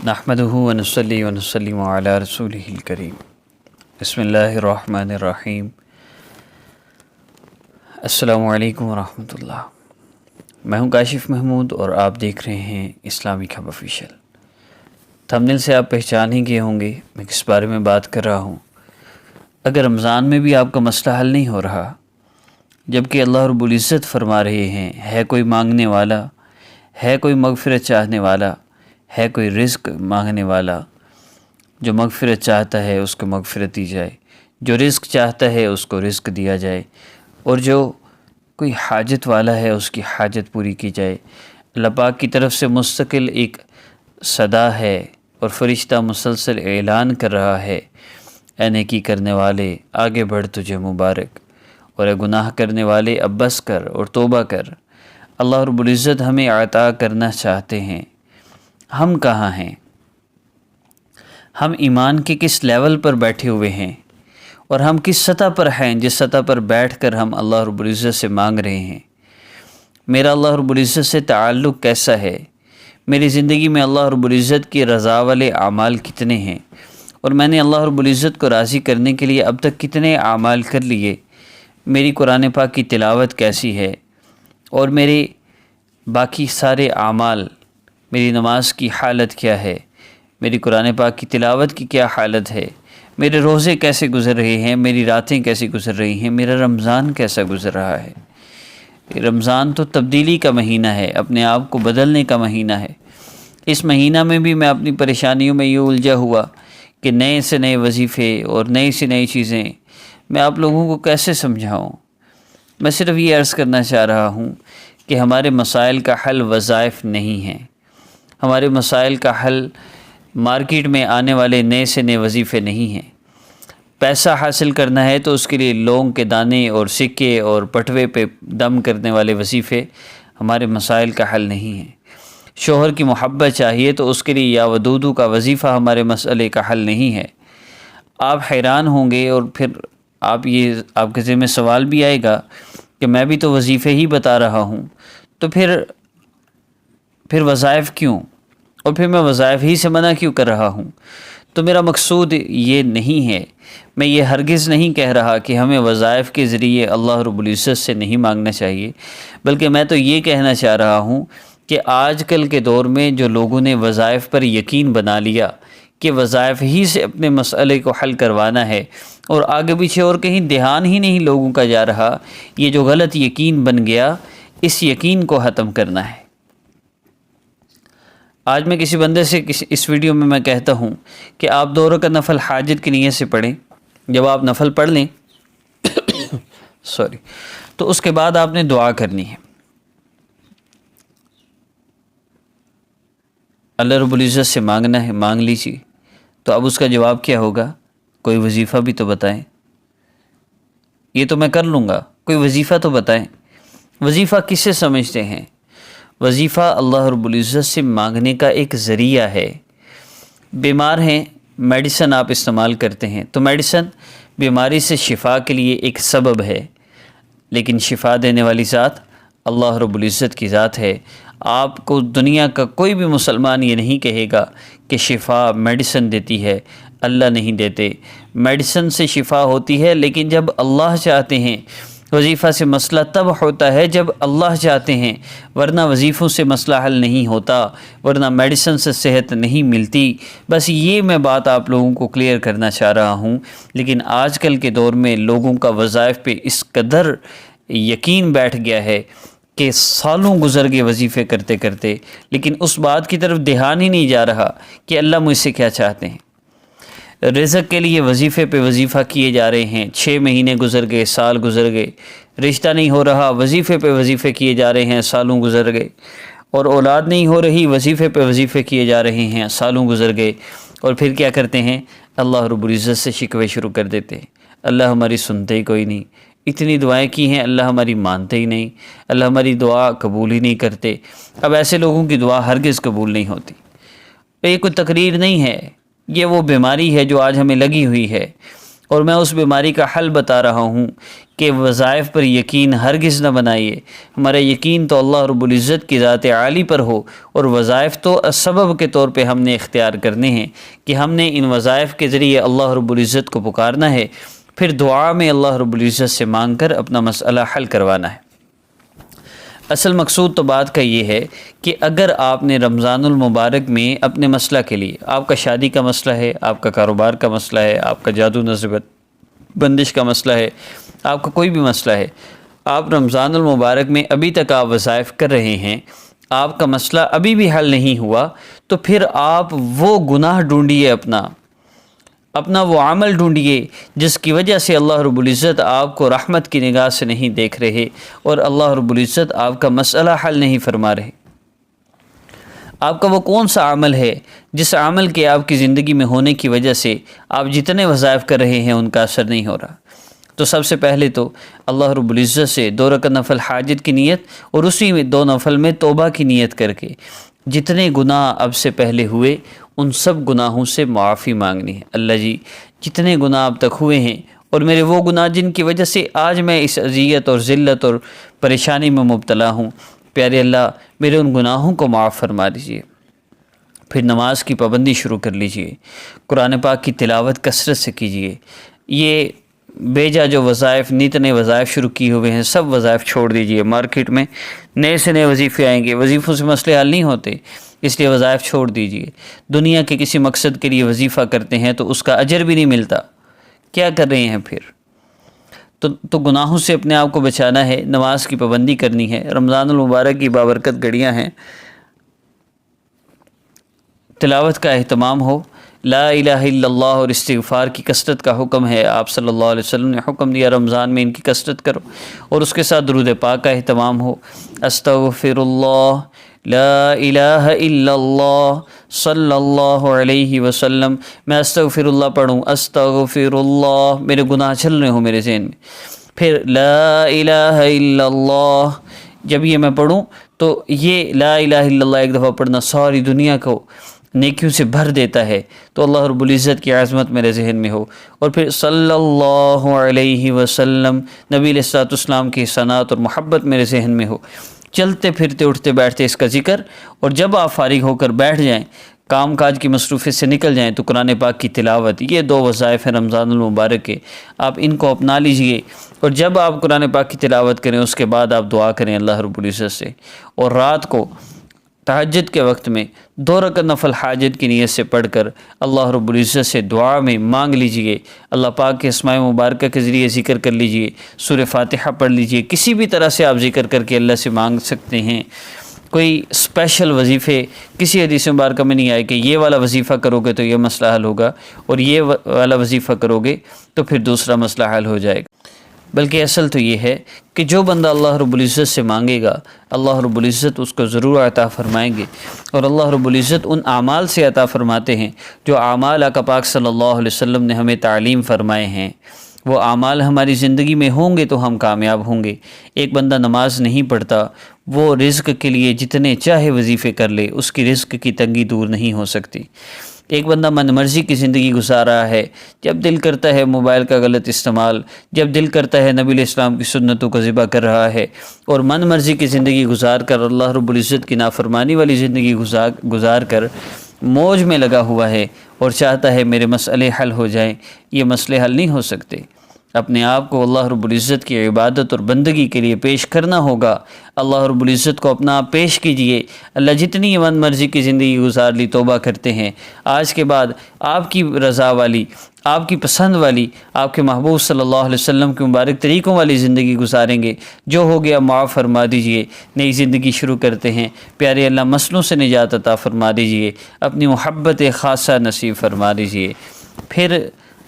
نحمدہ ونصلی ونسلم علی رسولہ الکریم۔ بسم اللہ الرحمن الرحیم۔ السلام علیکم ورحمۃ اللہ۔ میں ہوں کاشف محمود اور آپ دیکھ رہے ہیں اسلامک ہب آفیشیل۔ تھمبنیل سے آپ پہچان ہی گئے ہوں گے میں کس بارے میں بات کر رہا ہوں۔ اگر رمضان میں بھی آپ کا مسئلہ حل نہیں ہو رہا، جبکہ اللہ رب العزت فرما رہے ہیں ہے کوئی مانگنے والا، ہے کوئی مغفرت چاہنے والا، ہے کوئی رزق مانگنے والا، جو مغفرت چاہتا ہے اس کو مغفرت دی جائے، جو رزق چاہتا ہے اس کو رزق دیا جائے، اور جو کوئی حاجت والا ہے اس کی حاجت پوری کی جائے۔ اللہ پاک کی طرف سے مستقل ایک صدا ہے اور فرشتہ مسلسل اعلان کر رہا ہے، اے نیکی کرنے والے آگے بڑھ تجھے مبارک، اور اے گناہ کرنے والے اب بس کر اور توبہ کر۔ اللہ رب العزت ہمیں عطا کرنا چاہتے ہیں۔ ہم کہاں ہیں؟ ہم ایمان کے کس لیول پر بیٹھے ہوئے ہیں اور ہم کس سطح پر ہیں جس سطح پر بیٹھ کر ہم اللہ رب العزت سے مانگ رہے ہیں؟ میرا اللہ رب العزت سے تعلق کیسا ہے؟ میری زندگی میں اللہ رب العزت کی رضا والے اعمال کتنے ہیں، اور میں نے اللہ رب العزت کو راضی کرنے کے لیے اب تک کتنے اعمال کر لیے؟ میری قرآن پاک کی تلاوت کیسی ہے، اور میرے باقی سارے اعمال، میری نماز کی حالت کیا ہے، میری قرآن پاک کی تلاوت کی کیا حالت ہے، میرے روزے کیسے گزر رہے ہیں، میری راتیں کیسے گزر رہی ہیں، میرا رمضان کیسا گزر رہا ہے۔ رمضان تو تبدیلی کا مہینہ ہے، اپنے آپ کو بدلنے کا مہینہ ہے۔ اس مہینہ میں بھی میں اپنی پریشانیوں میں یہ الجھا ہوا کہ نئے سے نئے وظیفے اور نئی سے نئی چیزیں میں آپ لوگوں کو کیسے سمجھاؤں۔ میں صرف یہ عرض کرنا چاہ رہا ہوں کہ ہمارے مسائل کا حل وظائف نہیں ہے، ہمارے مسائل کا حل مارکیٹ میں آنے والے نئے سے نئے وظیفے نہیں ہیں۔ پیسہ حاصل کرنا ہے تو اس کے لیے لونگ کے دانے اور سکے اور پٹوے پہ دم کرنے والے وظیفے ہمارے مسائل کا حل نہیں ہیں۔ شوہر کی محبت چاہیے تو اس کے لیے یا ودودو کا وظیفہ ہمارے مسئلے کا حل نہیں ہے۔ آپ حیران ہوں گے اور پھر آپ کے ذہن میں سوال بھی آئے گا کہ میں بھی تو وظیفے ہی بتا رہا ہوں، تو پھر وظائف کیوں، اور پھر میں وظائف ہی سے منع کیوں کر رہا ہوں؟ تو میرا مقصود یہ نہیں ہے، میں یہ ہرگز نہیں کہہ رہا کہ ہمیں وظائف کے ذریعے اللہ رب العزت سے نہیں مانگنا چاہیے، بلکہ میں تو یہ کہنا چاہ رہا ہوں کہ آج کل کے دور میں جو لوگوں نے وظائف پر یقین بنا لیا کہ وظائف ہی سے اپنے مسئلے کو حل کروانا ہے، اور آگے پیچھے اور کہیں دھیان ہی نہیں لوگوں کا جا رہا، یہ جو غلط یقین بن گیا، اس یقین کو ختم کرنا ہے۔ آج میں کسی بندے سے اس ویڈیو میں میں کہتا ہوں کہ آپ 2 رکعت نفل حاجت کی نیت سے پڑھیں۔ جب آپ نفل پڑھ لیں تو اس کے بعد آپ نے دعا کرنی ہے۔ اللہ رب العزت سے مانگنا ہے، مانگ لیجیے۔ تو اب اس کا جواب کیا ہوگا؟ کوئی وظیفہ بھی تو بتائیں۔ یہ تو میں کر لوں گا، کوئی وظیفہ تو بتائیں۔ وظیفہ کس سے سمجھتے ہیں؟ وظیفہ اللہ رب العزت سے مانگنے کا ایک ذریعہ ہے۔ بیمار ہیں، میڈیسن آپ استعمال کرتے ہیں، تو میڈیسن بیماری سے شفا کے لیے ایک سبب ہے، لیکن شفا دینے والی ذات اللہ رب العزت کی ذات ہے۔ آپ کو دنیا کا کوئی بھی مسلمان یہ نہیں کہے گا کہ شفا میڈیسن دیتی ہے، اللہ نہیں دیتے۔ میڈیسن سے شفا ہوتی ہے، لیکن جب اللہ چاہتے ہیں۔ وظیفہ سے مسئلہ تب ہوتا ہے جب اللہ چاہتے ہیں، ورنہ وظیفوں سے مسئلہ حل نہیں ہوتا، ورنہ میڈیسن سے صحت نہیں ملتی۔ بس یہ میں بات آپ لوگوں کو کلیئر کرنا چاہ رہا ہوں۔ لیکن آج کل کے دور میں لوگوں کا وظائف پہ اس قدر یقین بیٹھ گیا ہے کہ سالوں گزر گئے وظیفے کرتے کرتے، لیکن اس بات کی طرف دھیان ہی نہیں جا رہا کہ اللہ مجھ سے کیا چاہتے ہیں۔ رزق کے لیے وظیفے پہ وظیفہ کیے جا رہے ہیں، 6 مہینے گزر گئے، سال گزر گئے، رشتہ نہیں ہو رہا، وظیفے پہ وظیفے کیے جا رہے ہیں، سالوں گزر گئے، اور اولاد نہیں ہو رہی، وظیفے پہ وظیفے کیے جا رہے ہیں، سالوں گزر گئے، اور پھر کیا کرتے ہیں؟ اللہ رب العزت سے شکوے شروع کر دیتے ہیں۔ اللہ ہماری سنتے ہی کوئی نہیں، اتنی دعائیں کی ہیں، اللہ ہماری مانتے ہی نہیں، اللہ ہماری دعا قبول ہی نہیں کرتے۔ اب ایسے لوگوں کی دعا ہرگز قبول نہیں ہوتی۔ یہ کوئی تقریر نہیں ہے، یہ وہ بیماری ہے جو آج ہمیں لگی ہوئی ہے۔ اور میں اس بیماری کا حل بتا رہا ہوں کہ وظائف پر یقین ہرگز نہ بنائیے۔ ہمارا یقین تو اللہ رب العزت کی ذات عالی پر ہو، اور وظائف تو سبب کے طور پہ ہم نے اختیار کرنے ہیں کہ ہم نے ان وظائف کے ذریعے اللہ رب العزت کو پکارنا ہے، پھر دعا میں اللہ رب العزت سے مانگ کر اپنا مسئلہ حل کروانا ہے۔ اصل مقصود تو بات کا یہ ہے کہ اگر آپ نے رمضان المبارک میں اپنے مسئلہ کے لیے، آپ کا شادی کا مسئلہ ہے، آپ کا کاروبار کا مسئلہ ہے، آپ کا جادو نصب بندش کا مسئلہ ہے، آپ کا کوئی بھی مسئلہ ہے، آپ رمضان المبارک میں ابھی تک آپ وظائف کر رہے ہیں، آپ کا مسئلہ ابھی بھی حل نہیں ہوا، تو پھر آپ وہ گناہ ڈھونڈیے، اپنا وہ عمل ڈھونڈیے جس کی وجہ سے اللہ رب العزت آپ کو رحمت کی نگاہ سے نہیں دیکھ رہے اور اللہ رب العزت آپ کا مسئلہ حل نہیں فرما رہے۔ آپ کا وہ کون سا عمل ہے جس عمل کے آپ کی زندگی میں ہونے کی وجہ سے آپ جتنے وظائف کر رہے ہیں ان کا اثر نہیں ہو رہا؟ تو سب سے پہلے تو اللہ رب العزت سے 2 رکعت نفل حاجت کی نیت اور اسی میں 2 نفل میں توبہ کی نیت کر کے جتنے گناہ اب سے پہلے ہوئے ان سب گناہوں سے معافی مانگنی ہے۔ اللہ جی، جتنے گناہ اب تک ہوئے ہیں اور میرے وہ گناہ جن کی وجہ سے آج میں اس اذیت اور ذلت اور پریشانی میں مبتلا ہوں، پیارے اللہ میرے ان گناہوں کو معاف فرما دیجیے۔ پھر نماز کی پابندی شروع کر لیجئے، قرآن پاک کی تلاوت کثرت سے کیجیے۔ یہ بیجا جو وظائف، نئے وظائف شروع کیے ہوئے ہیں، سب وظائف چھوڑ دیجئے۔ مارکیٹ میں نئے سے نئے وظیفے آئیں گے، وظیفوں سے مسئلے حل نہیں ہوتے، اس لیے وظائف چھوڑ دیجئے۔ دنیا کے کسی مقصد کے لیے وظیفہ کرتے ہیں تو اس کا اجر بھی نہیں ملتا، کیا کر رہے ہیں پھر؟ تو گناہوں سے اپنے آپ کو بچانا ہے، نماز کی پابندی کرنی ہے۔ رمضان المبارک کی بابرکت گھڑیاں ہیں، تلاوت کا اہتمام ہو، لا الہ الا اللہ اور استغفار کی کثرت کا حکم ہے۔ آپ صلی اللہ علیہ وسلم نے حکم دیا رمضان میں ان کی کثرت کرو، اور اس کے ساتھ درود پاک کا اہتمام ہو۔ استغفر اللہ، لا الہ الا اللہ، صلی اللہ علیہ وسلم۔ میں استغفر اللہ پڑھوں، استغفر اللہ، میرے گناہ چل رہے ہوں میرے ذہن میں، پھر لا الہ الا اللہ۔ جب یہ میں پڑھوں تو یہ لا الہ الا اللہ ایک دفعہ پڑھنا ساری دنیا کو نیکیوں سے بھر دیتا ہے، تو اللہ رب العزت کی عظمت میرے ذہن میں ہو، اور پھر صلی اللہ علیہ وسلم، نبی علیہ الصلوۃ والسلام کی ثناء اور محبت میرے ذہن میں ہو۔ چلتے پھرتے اٹھتے بیٹھتے اس کا ذکر، اور جب آپ فارغ ہو کر بیٹھ جائیں، کام کاج کی مصروفیت سے نکل جائیں، تو قرآن پاک کی تلاوت۔ یہ 2 وظائف ہیں رمضان المبارک کے، آپ ان کو اپنا لیجئے، اور جب آپ قرآن پاک کی تلاوت کریں اس کے بعد آپ دعا کریں اللہ رب العزت سے، اور رات کو تہجد کے وقت میں 2 رکعت نفل حاجت کی نیت سے پڑھ کر اللہ رب العزت سے دعا میں مانگ لیجئے، اللہ پاک کے اسماء مبارکہ کے ذریعے ذکر کر لیجئے، سورہ فاتحہ پڑھ لیجئے، کسی بھی طرح سے آپ ذکر کر کے اللہ سے مانگ سکتے ہیں۔ کوئی اسپیشل وظیفے کسی حدیث مبارکہ میں نہیں آئے کہ یہ والا وظیفہ کرو گے تو یہ مسئلہ حل ہوگا، اور یہ والا وظیفہ کرو گے تو پھر دوسرا مسئلہ حل ہو جائے گا، بلکہ اصل تو یہ ہے کہ جو بندہ اللہ رب العزت سے مانگے گا اللہ رب العزت اس کو ضرور عطا فرمائیں گے، اور اللہ رب العزت ان اعمال سے عطا فرماتے ہیں جو اعمال آقا پاک صلی اللہ علیہ وسلم نے ہمیں تعلیم فرمائے ہیں۔ وہ اعمال ہماری زندگی میں ہوں گے تو ہم کامیاب ہوں گے۔ ایک بندہ نماز نہیں پڑھتا، وہ رزق کے لیے جتنے چاہے وظیفے کر لے، اس کی رزق کی تنگی دور نہیں ہو سکتی۔ ایک بندہ من مرضی کی زندگی گزار رہا ہے، جب دل کرتا ہے موبائل کا غلط استعمال، جب دل کرتا ہے نبی علیہ السلام کی سنتوں کا ذبح کر رہا ہے، اور من مرضی کی زندگی گزار کر اللہ رب العزت کی نافرمانی والی زندگی گزار کر موج میں لگا ہوا ہے اور چاہتا ہے میرے مسئلے حل ہو جائیں، یہ مسئلے حل نہیں ہو سکتے۔ اپنے آپ کو اللہ رب العزت کی عبادت اور بندگی کے لیے پیش کرنا ہوگا۔ اللہ رب العزت کو اپنا آپ پیش کیجئے۔ اللہ جتنی من مرضی کی زندگی گزار لی، توبہ کرتے ہیں، آج کے بعد آپ کی رضا والی، آپ کی پسند والی، آپ کے محبوب صلی اللہ علیہ وسلم کے مبارک طریقوں والی زندگی گزاریں گے۔ جو ہو گیا معاف فرما دیجئے، نئی زندگی شروع کرتے ہیں۔ پیارے اللہ مسئلوں سے نجات عطا فرما دیجئے، اپنی محبت خاصہ نصیب فرما دیجئے۔ پھر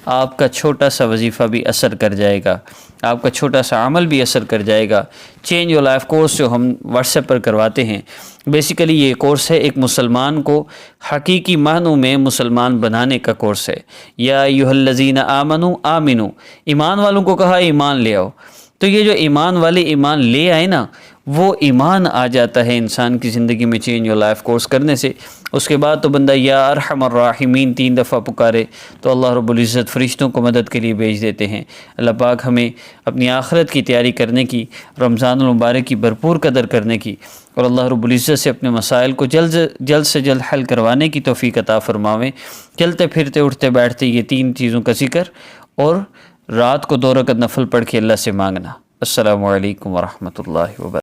آپ کا چھوٹا سا وظیفہ بھی اثر کر جائے گا، آپ کا چھوٹا سا عمل بھی اثر کر جائے گا۔ چینج یور لائف کورس جو ہم واٹس ایپ پر کرواتے ہیں، بیسیکلی یہ کورس ہے ایک مسلمان کو حقیقی معنوں میں مسلمان بنانے کا کورس ہے۔ یا ایھا الذین آمنوا آمنوا، ایمان والوں کو کہا ایمان لے آؤ، تو یہ جو ایمان والے ایمان لے آئے نا، وہ ایمان آ جاتا ہے انسان کی زندگی میں چینج اور لائف کورس کرنے سے، اس کے بعد تو بندہ یا ارحم الراحمین 3 دفعہ پکارے تو اللہ رب العزت فرشتوں کو مدد کے لیے بھیج دیتے ہیں۔ اللہ پاک ہمیں اپنی آخرت کی تیاری کرنے کی، رمضان المبارک کی بھرپور قدر کرنے کی اور اللہ رب العزت سے اپنے مسائل کو جلد سے جلد حل کروانے کی توفیق عطا فرماویں۔ چلتے پھرتے اٹھتے بیٹھتے یہ 3 چیزوں کا ذکر اور رات کو 2 رکعت نفل پڑھ کے اللہ سے مانگنا۔ السلام علیکم ورحمۃ اللہ وبرکاتہ۔